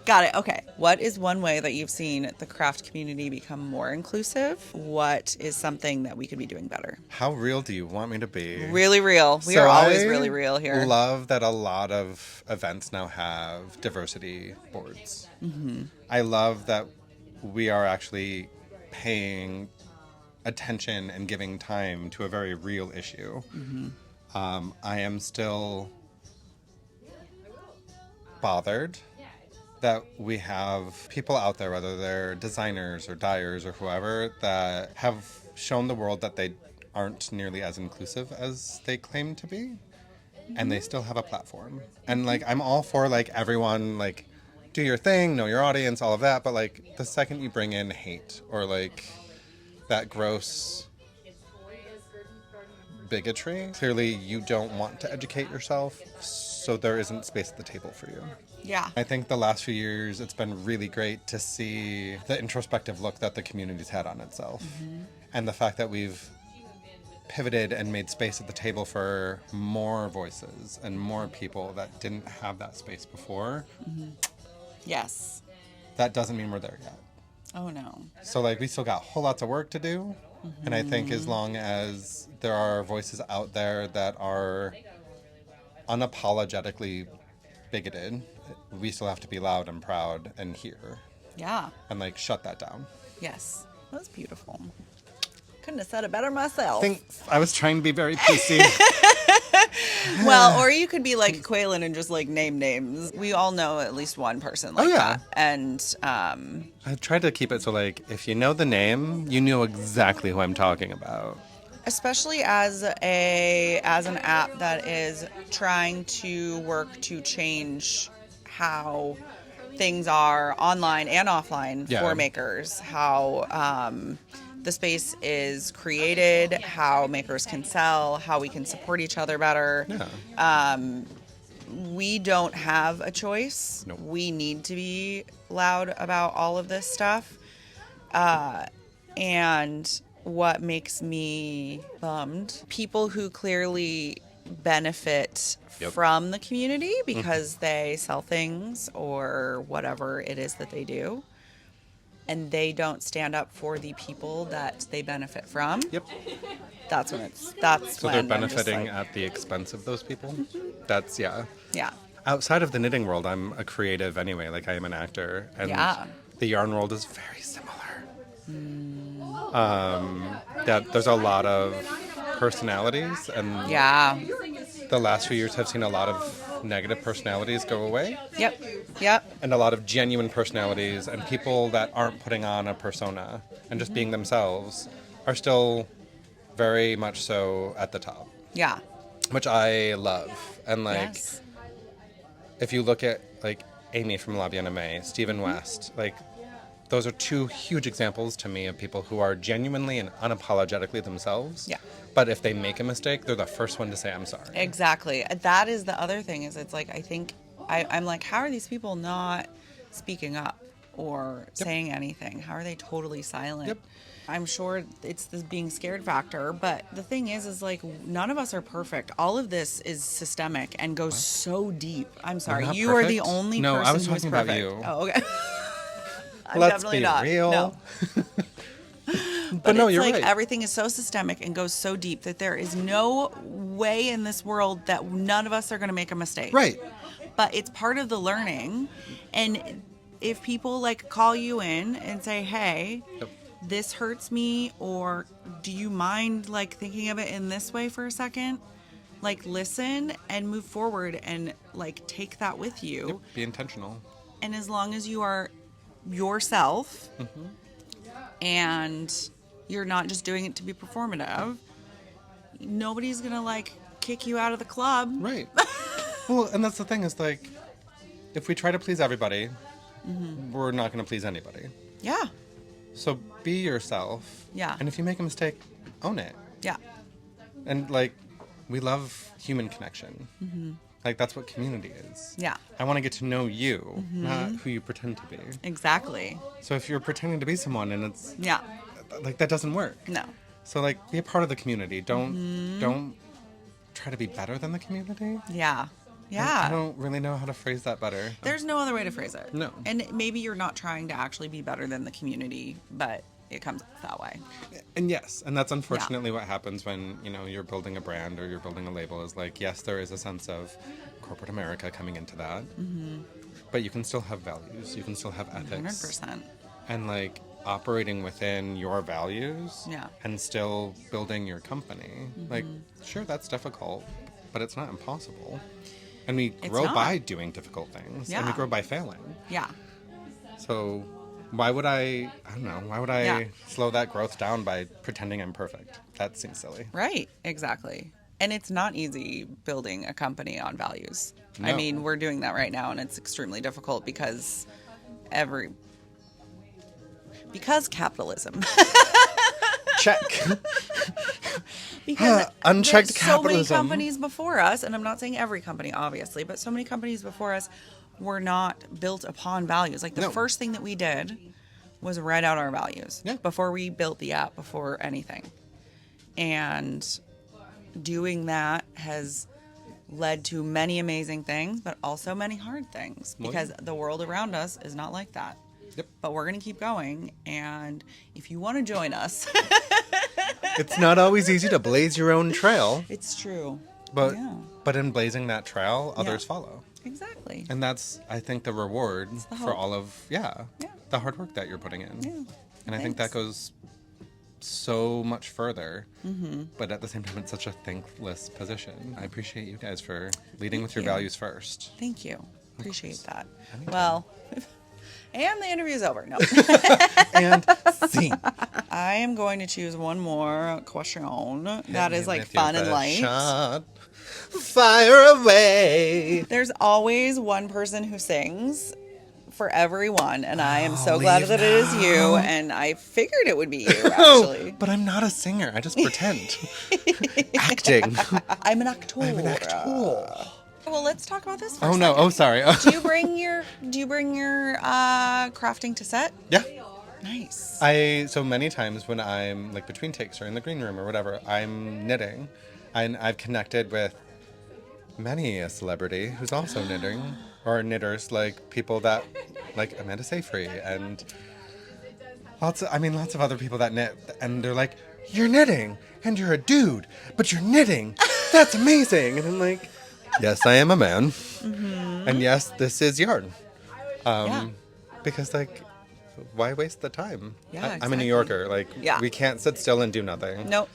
Speaker 2: Got it. Okay. What is one way that you've seen the craft community become more inclusive? What is something that we could be doing better?
Speaker 1: How real do you want me to be?
Speaker 2: Really real. We
Speaker 1: So
Speaker 2: are always
Speaker 1: I
Speaker 2: really real here.
Speaker 1: love that a lot of events now have diversity boards. Mm-hmm. I love that we are actually paying attention and giving time to a very real issue. Mm-hmm. I am still bothered that we have people out there, whether they're designers or dyers or whoever, that have shown the world that they aren't nearly as inclusive as they claim to be, and they still have a platform. And like, I'm all for like everyone like do your thing, know your audience, all of that, but like the second you bring in hate or like that gross bigotry, clearly you don't want to educate yourself, so there isn't space at the table for you.
Speaker 2: Yeah.
Speaker 1: I think the last few years, it's been really great to see the introspective look that the community's had on itself. Mm-hmm. And the fact that we've pivoted and made space at the table for more voices and more people that didn't have that space before.
Speaker 2: Mm-hmm. Yes.
Speaker 1: That doesn't mean we're there yet.
Speaker 2: Oh, no.
Speaker 1: So, like, we still got whole lots of work to do. Mm-hmm. And I think as long as there are voices out there that are unapologetically bigoted, we still have to be loud and proud and hear.
Speaker 2: Yeah.
Speaker 1: And like shut that down.
Speaker 2: Yes. That's beautiful. Couldn't have said it better myself.
Speaker 1: Thanks. I was trying to be very PC.
Speaker 2: Well, or you could be like Quaylen and just like name names. We all know at least one person like that. And
Speaker 1: I tried to keep it so like if you know the name, you know exactly who I'm talking about.
Speaker 2: especially as an app that is trying to work to change how things are online and offline for makers, how the space is created, how makers can sell, how we can support each other better. We don't have a choice.
Speaker 1: Nope.
Speaker 2: We need to be loud about all of this stuff. And what makes me bummed, people who clearly benefit
Speaker 1: Yep.
Speaker 2: from the community because they sell things or whatever it is that they do, and they don't stand up for the people that they benefit from.
Speaker 1: Yep.
Speaker 2: That's when
Speaker 1: So
Speaker 2: when
Speaker 1: they're
Speaker 2: I'm just
Speaker 1: benefiting
Speaker 2: like,
Speaker 1: at the expense of those people. That's, yeah.
Speaker 2: yeah,
Speaker 1: Outside of the knitting world, I'm a creative anyway. Like, I am an actor. And
Speaker 2: Yeah.
Speaker 1: the yarn world is very similar. That there's a lot of personalities, and
Speaker 2: yeah,
Speaker 1: the last few years have seen a lot of negative personalities go away,
Speaker 2: yep,
Speaker 1: and a lot of genuine personalities, and people that aren't putting on a persona and just being themselves are still very much so at the top,
Speaker 2: yeah.
Speaker 1: which I love. And like,
Speaker 2: Yes.
Speaker 1: if you look at like Aimée from La Bien Aimée, Stephen West, like those are two huge examples to me of people who are genuinely and unapologetically themselves.
Speaker 2: Yeah.
Speaker 1: But if they make a mistake, they're the first one to say, I'm sorry.
Speaker 2: Exactly. That is the other thing is it's like, I think I'm like, how are these people not speaking up or saying anything? How are they totally silent?
Speaker 1: Yep.
Speaker 2: I'm sure it's the being scared factor, but the thing is like none of us are perfect. All of this is systemic and goes so deep. I'm sorry.
Speaker 1: not
Speaker 2: You are the
Speaker 1: perfect.
Speaker 2: only
Speaker 1: No,
Speaker 2: person
Speaker 1: I was
Speaker 2: who's
Speaker 1: talking about
Speaker 2: perfect.
Speaker 1: you.
Speaker 2: Oh, okay. I'm
Speaker 1: Let's
Speaker 2: definitely
Speaker 1: be
Speaker 2: not.
Speaker 1: real.
Speaker 2: No.
Speaker 1: But no,
Speaker 2: it's
Speaker 1: you're
Speaker 2: like
Speaker 1: right.
Speaker 2: everything is so systemic and goes so deep that there is no way in this world that none of us are going to make a mistake.
Speaker 1: Right.
Speaker 2: But it's part of the learning. And if people like call you in and say, hey,
Speaker 1: Yep.
Speaker 2: this hurts me, or do you mind like thinking of it in this way for a second? Like listen and move forward and like take that with you.
Speaker 1: Yep. Be intentional.
Speaker 2: And as long as you are yourself and you're not just doing it to be performative, nobody's gonna like kick you out of the club.
Speaker 1: Right. Well, and that's the thing is like, if we try to please everybody, we're not going to please anybody.
Speaker 2: Yeah.
Speaker 1: So be yourself.
Speaker 2: Yeah.
Speaker 1: And if you make a mistake, own it.
Speaker 2: Yeah.
Speaker 1: And like, we love human connection. Like, that's what community is.
Speaker 2: Yeah.
Speaker 1: I want to get to know you, not who you pretend to be.
Speaker 2: Exactly.
Speaker 1: So if you're pretending to be someone and it's
Speaker 2: Yeah.
Speaker 1: like, that doesn't work.
Speaker 2: No.
Speaker 1: So like, be a part of the community. Don't try to be better than the community.
Speaker 2: Yeah.
Speaker 1: I
Speaker 2: Yeah.
Speaker 1: don't really know how to phrase that better.
Speaker 2: There's no other way to phrase it.
Speaker 1: No.
Speaker 2: And maybe you're not trying to actually be better than the community, but it comes that way.
Speaker 1: And yes, and that's unfortunately what happens when, you're building a brand or you're building a label is like, yes, there is a sense of corporate America coming into that. But you can still have values. You can still have ethics.
Speaker 2: 100%.
Speaker 1: And like operating within your values
Speaker 2: Yeah.
Speaker 1: and still building your company. Like, sure, that's difficult, but it's not impossible. And we grow
Speaker 2: not.
Speaker 1: by doing difficult things. And we
Speaker 2: Yeah.
Speaker 1: grow by failing.
Speaker 2: Yeah.
Speaker 1: So why would I don't know, why would I
Speaker 2: Yeah.
Speaker 1: slow that growth down by pretending I'm perfect? That seems silly.
Speaker 2: Right. Exactly. And it's not easy building a company on values. I
Speaker 1: No.
Speaker 2: mean, we're doing that right now, and it's extremely difficult because capitalism.
Speaker 1: Check.
Speaker 2: Because
Speaker 1: Unchecked
Speaker 2: there's so many
Speaker 1: capitalism.
Speaker 2: companies before us, and I'm not saying every company, obviously, but so many companies before us were not built upon values. Like the
Speaker 1: No.
Speaker 2: first thing that we did was write out our values
Speaker 1: Yeah.
Speaker 2: before we built the app, before anything. And doing that has led to many amazing things, but also many hard things
Speaker 1: Well,
Speaker 2: because the world around us is not like that.
Speaker 1: Yep.
Speaker 2: But we're going to keep going. And if you want to join us,
Speaker 1: It's not always easy to blaze your own trail,
Speaker 2: it's true.
Speaker 1: but
Speaker 2: Yeah.
Speaker 1: but in blazing that trail, others follow.
Speaker 2: Exactly.
Speaker 1: And that's, I think, the reward
Speaker 2: the
Speaker 1: for
Speaker 2: hope.
Speaker 1: all of the hard work that you're putting in.
Speaker 2: Yeah.
Speaker 1: And I think that
Speaker 2: Thanks.
Speaker 1: goes so much further, but at the same time, it's such a thankless position. I appreciate you guys for leading with your
Speaker 2: you.
Speaker 1: values first.
Speaker 2: Thank you. Appreciate that.
Speaker 1: Anytime.
Speaker 2: Well, and the interview's over. No.
Speaker 1: And scene.
Speaker 2: I am going to choose one more question that is like
Speaker 1: With your
Speaker 2: fun and
Speaker 1: best
Speaker 2: light.
Speaker 1: shot. Fire away.
Speaker 2: There's always one person who sings for everyone, and I am so glad
Speaker 1: leave
Speaker 2: that it is you,
Speaker 1: now.
Speaker 2: and I figured it would be you, actually.
Speaker 1: But I'm not a singer. I just pretend. Acting.
Speaker 2: I'm an actor.
Speaker 1: I'm an actor.
Speaker 2: Well, let's talk about this for a
Speaker 1: Oh no.
Speaker 2: second.
Speaker 1: Oh, sorry.
Speaker 2: Do you bring your crafting to set?
Speaker 1: Yeah.
Speaker 2: Nice.
Speaker 1: So many times when I'm like between takes or in the green room or whatever, I'm knitting, and I've connected with many a celebrity who's also knitting, or knitters, like people that, like Amanda Seyfried, and lots of other people that knit, and they're like, you're knitting, and you're a dude, but you're knitting. That's amazing. And I'm like, yes, I am a man. And yes, this is yarn. Because, like, why waste the time?
Speaker 2: Yeah,
Speaker 1: I'm a New
Speaker 2: exactly.
Speaker 1: Yorker. Like, we can't sit still and do nothing.
Speaker 2: Nope.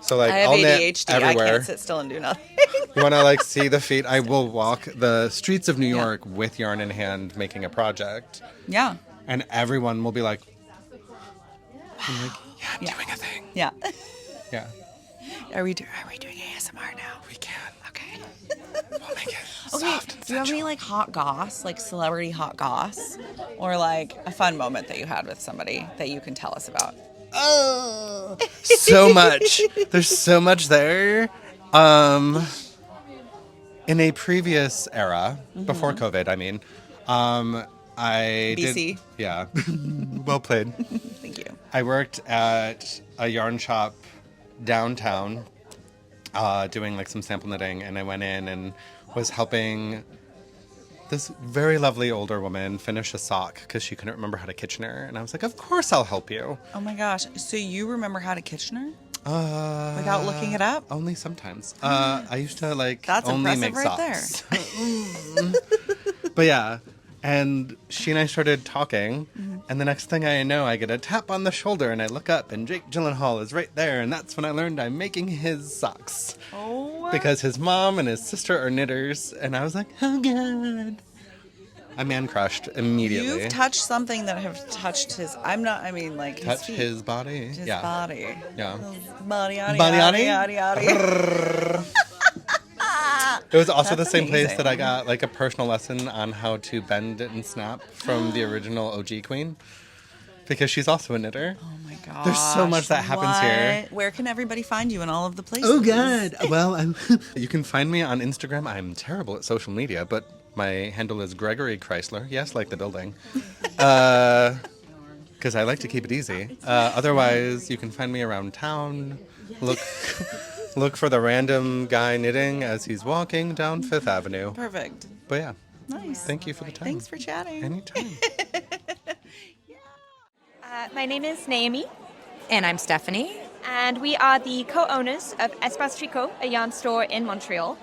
Speaker 1: So, like,
Speaker 2: I have
Speaker 1: I'll knit
Speaker 2: ADHD. I
Speaker 1: everywhere.
Speaker 2: can't sit still and do nothing.
Speaker 1: You want to, like, see the feet? I will walk the streets of New York with yarn in hand making a project.
Speaker 2: Yeah.
Speaker 1: And everyone will be like, I'm like, yeah, I'm doing a thing.
Speaker 2: Yeah.
Speaker 1: Yeah.
Speaker 2: Are we doing ASMR now?
Speaker 1: We can.
Speaker 2: Okay.
Speaker 1: We'll make it
Speaker 2: Okay.
Speaker 1: soft and
Speaker 2: Do you have any like hot goss, like celebrity hot goss, or like a fun moment that you had with somebody that you can tell us about?
Speaker 1: Oh, so much. There's so much there. In a previous era, before COVID, I mean, I
Speaker 2: BC.
Speaker 1: did. Yeah. Well played.
Speaker 2: Thank you.
Speaker 1: I worked at a yarn shop downtown, doing like some sample knitting, and I went in and was helping this very lovely older woman finish a sock because she couldn't remember how to Kitchener, and I was like, of course I'll help you.
Speaker 2: Oh my gosh. So you remember how to Kitchener? Without looking it up?
Speaker 1: Only sometimes. I used to like
Speaker 2: That's
Speaker 1: only
Speaker 2: impressive
Speaker 1: make
Speaker 2: right
Speaker 1: socks. But yeah, and she and I started talking, and the next thing I know, I get a tap on the shoulder, and I look up, and Jake Gyllenhaal is right there, and that's when I learned I'm making his socks.
Speaker 2: Oh.
Speaker 1: Because his mom and his sister are knitters, and I was like, oh god. I man crushed immediately.
Speaker 2: You've touched something that have touched his.
Speaker 1: Touch
Speaker 2: feet.
Speaker 1: his body.
Speaker 2: His
Speaker 1: Yeah.
Speaker 2: body.
Speaker 1: Yeah.
Speaker 2: His body, yaddy,
Speaker 1: Body,
Speaker 2: yaddy,
Speaker 1: yaddy?
Speaker 2: yaddy, yaddy.
Speaker 1: It was also
Speaker 2: That's
Speaker 1: the same place
Speaker 2: amazing.
Speaker 1: that I got like a personal lesson on how to bend it and snap from the original OG queen. Because she's also a knitter.
Speaker 2: Oh my gosh.
Speaker 1: There's so much that happens here.
Speaker 2: Where can everybody find you in all of the places?
Speaker 1: Oh god. Well, you can find me on Instagram. I'm terrible at social media, but my handle is Gregory Chrysler. Yes, like the building. Because I like to keep it easy. Otherwise, you can find me around town. Look for the random guy knitting as he's walking down Fifth Avenue.
Speaker 2: Perfect.
Speaker 1: But yeah,
Speaker 2: Nice.
Speaker 1: thank you for the time.
Speaker 2: Thanks for chatting.
Speaker 1: Anytime.
Speaker 6: My name is Naomi,
Speaker 3: And I'm Stephanie.
Speaker 6: and we are the co-owners of Espace, a yarn store in Montreal.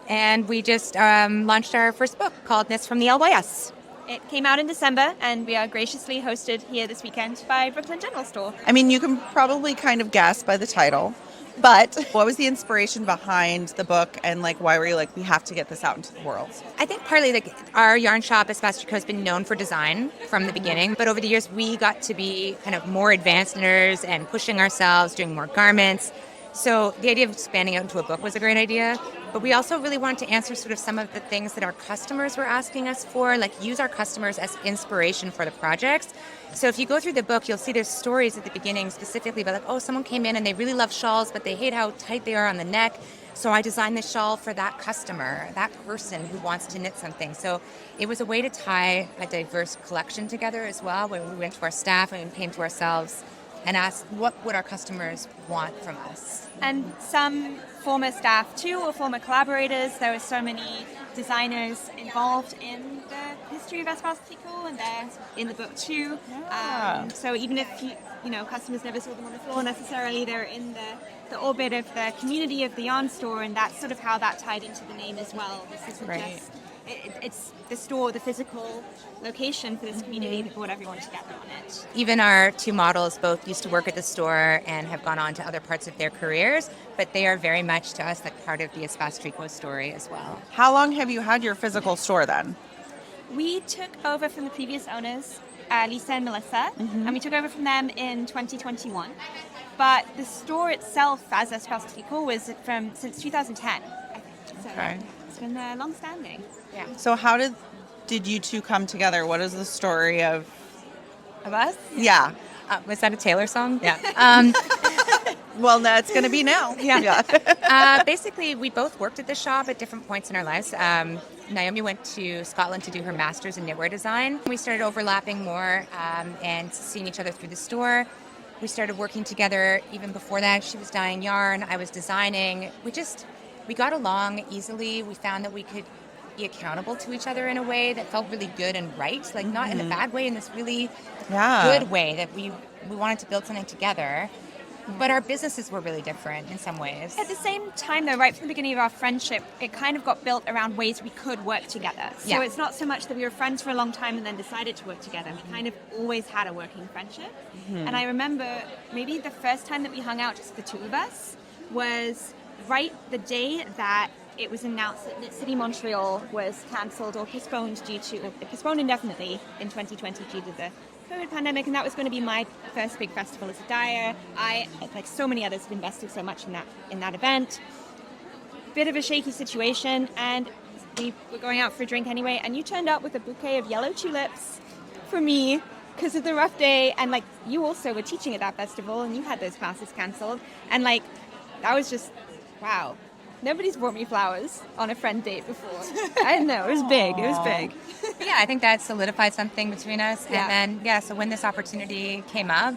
Speaker 3: And we just launched our first book called Knits from the LYS.
Speaker 6: It came out in December, and we are graciously hosted here this weekend by Brooklyn General Store.
Speaker 2: I mean, you can probably kind of guess by the title, but what was the inspiration behind the book, and like why were you like, we have to get this out into the world?
Speaker 3: I think partly like our yarn shop, Espace, has been known for design from the beginning, but over the years we got to be kind of more advanced knitters and pushing ourselves, doing more garments. So the idea of expanding out into a book was a great idea, but we also really wanted to answer sort of some of the things that our customers were asking us for, like use our customers as inspiration for the projects. So if you go through the book, you'll see there's stories at the beginning specifically about like, oh, someone came in and they really love shawls, but they hate how tight they are on the neck. So I designed the shawl for that customer, that person who wants to knit something. So it was a way to tie a diverse collection together as well, where we went to our staff and we came to ourselves and asked, what would our customers want from us?
Speaker 6: And some former staff too, or former collaborators. There were so many designers involved in the history of Espace Tricot, and they're in the book too. So even if customers never saw them on the floor necessarily, they're in the orbit of the community of the yarn store, and that's sort of how that tied into the name as well. This isn't
Speaker 2: Right.
Speaker 6: just it's the store, the physical location for this community that brought everyone together on it.
Speaker 3: Even our two models both used to work at the store and have gone on to other parts of their careers, but they are very much to us like part of the Espace Tricot story as well.
Speaker 2: How long have you had your physical store then?
Speaker 6: We took over from the previous owners, Lisa and Melissa, and we took over from them in 2021. But the store itself, as Espace Tricot, was since 2010, I think. So
Speaker 2: Okay.
Speaker 6: it's been long-standing.
Speaker 3: Yeah.
Speaker 2: So how did you two come together? What is the story of
Speaker 3: us?
Speaker 2: Yeah.
Speaker 3: Was that a Taylor song? Yeah.
Speaker 2: Well, no, it's going to be now.
Speaker 3: Yeah. Basically, we both worked at the shop at different points in our lives. Naomi went to Scotland to do her master's in knitwear design. We started overlapping more and seeing each other through the store. We started working together even before that. She was dyeing yarn. I was designing. we got along easily. We found that we could be accountable to each other in a way that felt really good and right, like not in a bad way, in this really good way that we wanted to build something together. But our businesses were really different in some ways.
Speaker 6: At the same time, though, right from the beginning of our friendship, it kind of got built around ways we could work together. So it's not so much that we were friends for a long time and then decided to work together. We kind of always had a working friendship. And I remember maybe the first time that we hung out, just the two of us, was right the day that it was announced that Knit City Montreal was cancelled or postponed indefinitely in 2020 due to the COVID pandemic, and that was going to be my first big festival as a dyer. I, like so many others, had invested so much in that event. Bit of a shaky situation, and we were going out for a drink anyway, and you turned up with a bouquet of yellow tulips for me because of the rough day, and like you also were teaching at that festival, and you had those classes cancelled, and like that was just, wow. Nobody's brought me flowers on a friend date before. I don't know. It was big. It was big.
Speaker 3: Yeah, I think that solidified something between us. And then, so when this opportunity came up,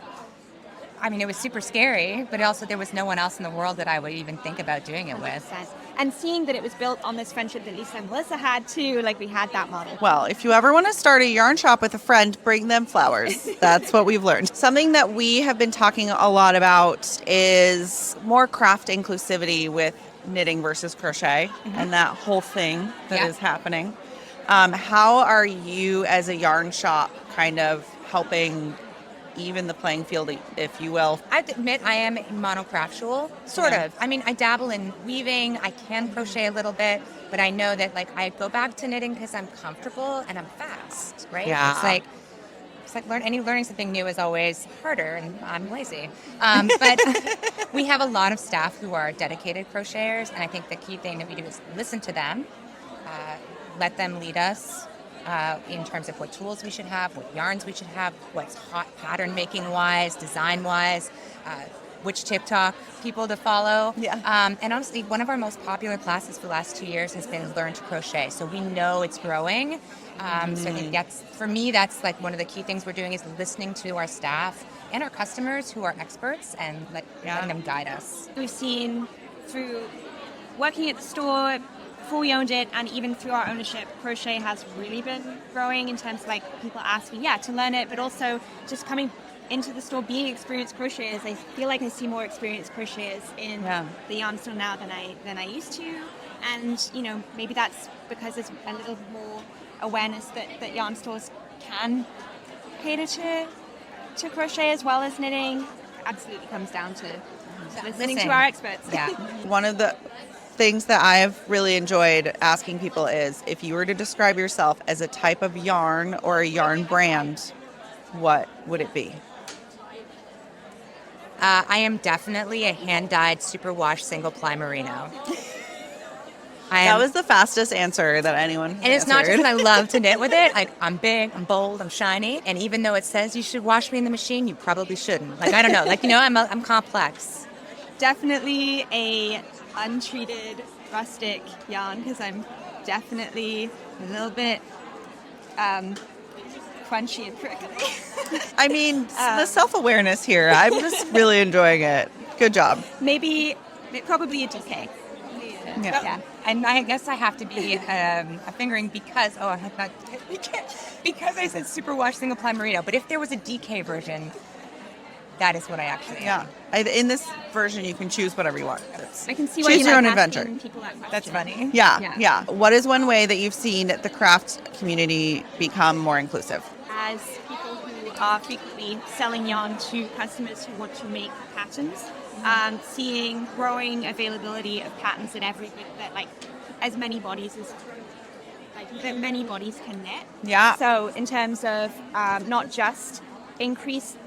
Speaker 3: I mean, it was super scary, but also there was no one else in the world that I would even think about doing it with.
Speaker 6: 100%. And seeing that it was built on this friendship that Lisa and Melissa had too, like we had that model.
Speaker 2: Well, if you ever want to start a yarn shop with a friend, bring them flowers. That's what we've learned. Something that we have been talking a lot about is more craft inclusivity with knitting versus crochet and that whole thing that is happening. How are you as a yarn shop kind of helping even the playing field, if you will?
Speaker 3: I have to admit I am monocraftual, sort of. I mean, I dabble in weaving, I can crochet a little bit, but I know that like I go back to knitting because I'm comfortable and I'm fast, right?
Speaker 2: Yeah.
Speaker 3: It's like learning something new is always harder, and I'm lazy. But we have a lot of staff who are dedicated crocheters, and I think the key thing that we do is listen to them, let them lead us in terms of what tools we should have, what yarns we should have, what's hot pattern making wise, design wise, which TikTok people to follow.
Speaker 2: Yeah.
Speaker 3: And honestly, one of our most popular classes for the last 2 years has been Learn to Crochet. So we know it's growing. So I think for me, that's like one of the key things we're doing is listening to our staff and our customers who are experts and letting them guide us.
Speaker 6: We've seen through working at the store before we owned it, and even through our ownership, crochet has really been growing in terms of like people asking, to learn it, but also just coming into the store, being experienced crocheters. I feel like I see more experienced crocheters in the yarn store now than I used to, and you know, maybe that's because there's a little more awareness that yarn stores can cater to crochet as well as knitting. Absolutely comes down to listening to our experts.
Speaker 3: Yeah.
Speaker 2: One of the things that I've really enjoyed asking people is, if you were to describe yourself as a type of yarn or a yarn brand, what would it be?
Speaker 3: I am definitely a hand-dyed superwash single-ply merino.
Speaker 2: That was the fastest answer that anyone
Speaker 3: And it's not just that I love to knit with it. Like, I'm big, I'm bold, I'm shiny. And even though it says you should wash me in the machine, you probably shouldn't. Like, I don't know. Like, you know, I'm complex.
Speaker 6: Definitely a untreated rustic yarn, because I'm definitely a little bit crunchy and prickly.
Speaker 2: I mean, the self-awareness here, I'm just really enjoying it. Good job.
Speaker 6: Probably a DK.
Speaker 2: Yeah.
Speaker 3: And I guess I have to be a fingering because because I said superwash single ply merino. But if there was a DK version, that is what I actually am.
Speaker 2: In this version, you can choose whatever you want.
Speaker 6: I can see why
Speaker 2: choose
Speaker 6: you
Speaker 2: your
Speaker 6: like
Speaker 2: own adventure.
Speaker 6: people that question.
Speaker 3: That's funny.
Speaker 2: Yeah. What is one way that you've seen the craft community become more inclusive?
Speaker 6: As people who are frequently selling yarn to customers who want to make patterns, seeing growing availability of patterns that as many bodies that many bodies can knit.
Speaker 2: Yeah.
Speaker 6: So in terms of not just increased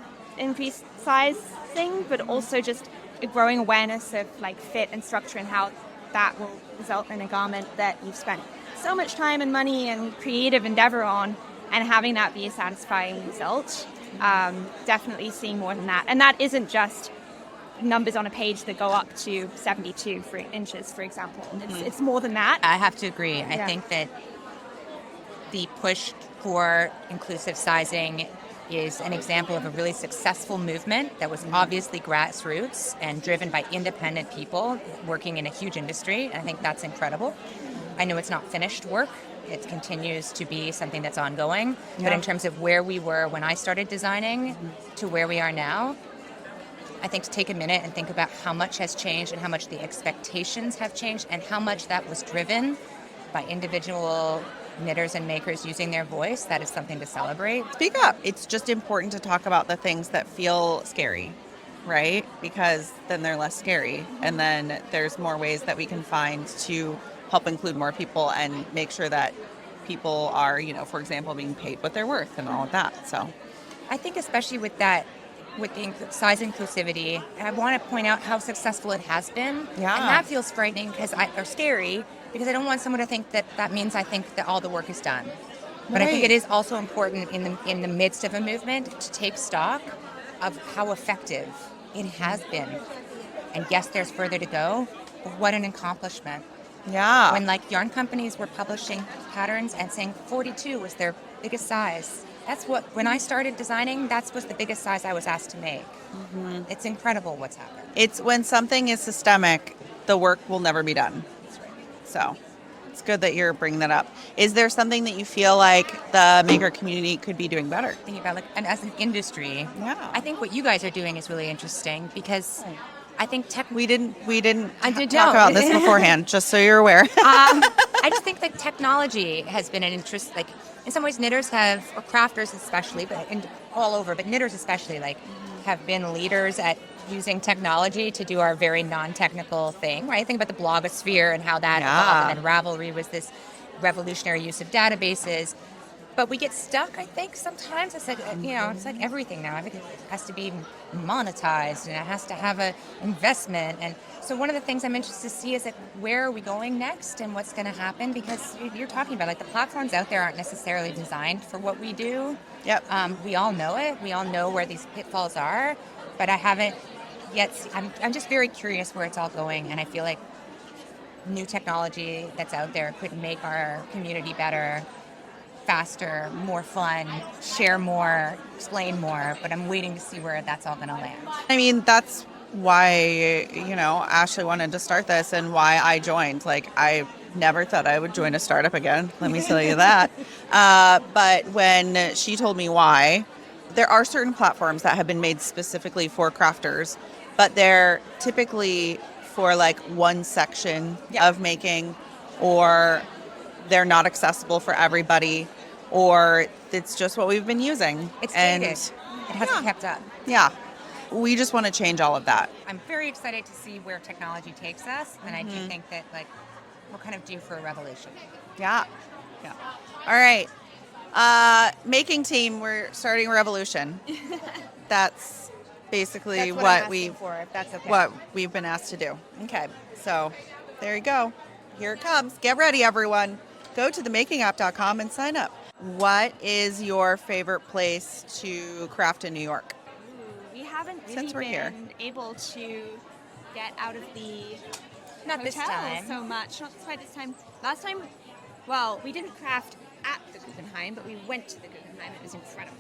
Speaker 6: sizing, but also just a growing awareness of like fit and structure and how that will result in a garment that you've spent so much time and money and creative endeavor on, and having that be a satisfying result. Definitely seeing more than that. And that isn't just numbers on a page that go up to 72 inches, for example. It's more than that.
Speaker 3: I have to agree. I think that the push for inclusive sizing is an example of a really successful movement that was obviously grassroots and driven by independent people working in a huge industry. And I think that's incredible. I know it's not finished work. It continues to be something that's ongoing. Yeah. But in terms of where we were when I started designing to where we are now, I think to take a minute and think about how much has changed and how much the expectations have changed and how much that was driven by individual knitters and makers using their voice, that is something to celebrate.
Speaker 2: Speak up. It's just important to talk about the things that feel scary, right? Because then they're less scary. And then there's more ways that we can find to help include more people and make sure that people are, you know, for example, being paid what they're worth and all of that. So
Speaker 3: I think especially with that, with the size inclusivity, I want to point out how successful it has been.
Speaker 2: Yeah.
Speaker 3: And that feels frightening or scary because I don't want someone to think that means I think that all the work is done. But I think it is also important in the midst of a movement to take stock of how effective it has been. And yes, there's further to go, but what an accomplishment.
Speaker 2: yeah.
Speaker 3: When like yarn companies were publishing patterns and saying 42 was their biggest size. That's what, when I started designing, that was the biggest size I was asked to make. Mm-hmm. It's incredible what's happened.
Speaker 2: It's when something is systemic, the work will never be done. So it's good that you're bringing that up. Is there something that you feel like the maker community could be doing better?
Speaker 3: Thinking about like, and as an industry,
Speaker 2: Yeah.
Speaker 3: I think what you guys are doing is really interesting because I think
Speaker 2: We didn't
Speaker 3: did
Speaker 2: talk about this beforehand, just so you're aware.
Speaker 3: I just think that technology has been an interest, like in some ways knitters have, or crafters especially, but all over, but knitters especially, like have been leaders at using technology to do our very non-technical thing, right? Think about the blogosphere and how that evolved, and then Ravelry was this revolutionary use of databases. But we get stuck, I think, sometimes. It's like, you know, it's like everything now. Everything has to be monetized and it has to have an investment. And so one of the things I'm interested to see is like, where are we going next and what's going to happen? Because you're talking about, like, the platforms out there aren't necessarily designed for what we do.
Speaker 2: Yep.
Speaker 3: We all know it. We all know where these pitfalls are. But I haven't yet. I'm just very curious where it's all going. And I feel like new technology that's out there could make our community better, faster, more fun, share more, explain more, but I'm waiting to see where that's all going to land.
Speaker 2: I mean, that's why, you know, Ashley wanted to start this and why I joined. Like, I never thought I would join a startup again, let me tell you that. But when she told me why, there are certain platforms that have been made specifically for crafters, but they're typically for like one section of making, or they're not accessible for everybody, or it's just what we've been using.
Speaker 3: It's dated. It hasn't kept up.
Speaker 2: Yeah. We just want to change all of that.
Speaker 3: I'm very excited to see where technology takes us, and I do think that, like, we're kind of due for a revolution.
Speaker 2: Yeah. Yeah. All right. Making team, we're starting a revolution. That's basically
Speaker 3: That's
Speaker 2: what we've been asked to do. Okay. So there you go. Here it comes. Get ready, everyone. Go to themakingapp.com and sign up. What is your favorite place to craft in New York?
Speaker 6: We haven't really
Speaker 2: Since we're
Speaker 6: been
Speaker 2: here.
Speaker 6: able to get out of the
Speaker 3: Not this
Speaker 6: hotel
Speaker 3: time.
Speaker 6: so much. Not quite this time. Last time, well, we didn't craft at the Guggenheim, but we went to the Guggenheim. It was incredible.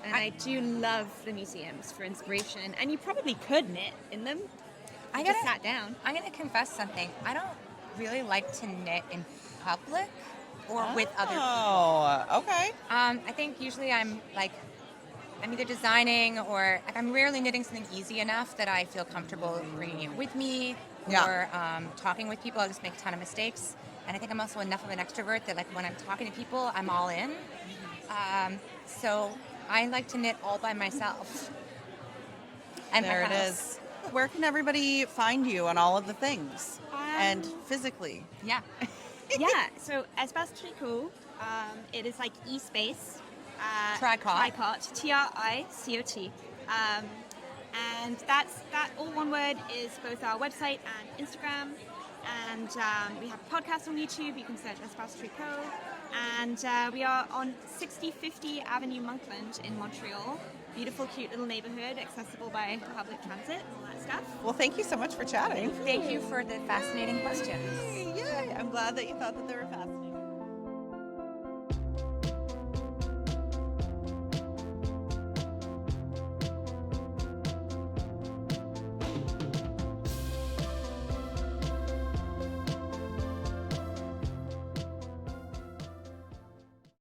Speaker 6: And I do love the museums for inspiration. And you probably could knit in them. I just sat down.
Speaker 3: I'm going to confess something. I don't really like to knit in public or with other people.
Speaker 2: Oh, okay.
Speaker 3: I think usually I'm either designing or I'm rarely knitting something easy enough that I feel comfortable bringing it with me or talking with people. I'll just make a ton of mistakes. And I think I'm also enough of an extrovert that, like, when I'm talking to people, I'm all in. So I like to knit all by myself. And
Speaker 2: There it is. Where can everybody find you on all of the things and physically?
Speaker 3: Yeah.
Speaker 6: Yeah, so Espace Tricot, it is like eSpace.
Speaker 3: Tricot.
Speaker 6: Tricot. And that all one word is both our website and Instagram. And we have a podcast on YouTube. You can search Espace Tricot. And we are on 6050 Avenue Monkland in Montreal. Beautiful, cute little neighborhood, accessible by public transit, all that stuff.
Speaker 2: Well, thank you so much for chatting.
Speaker 3: Thank you for the fascinating questions.
Speaker 2: Yay! I'm glad that you thought that they were fascinating.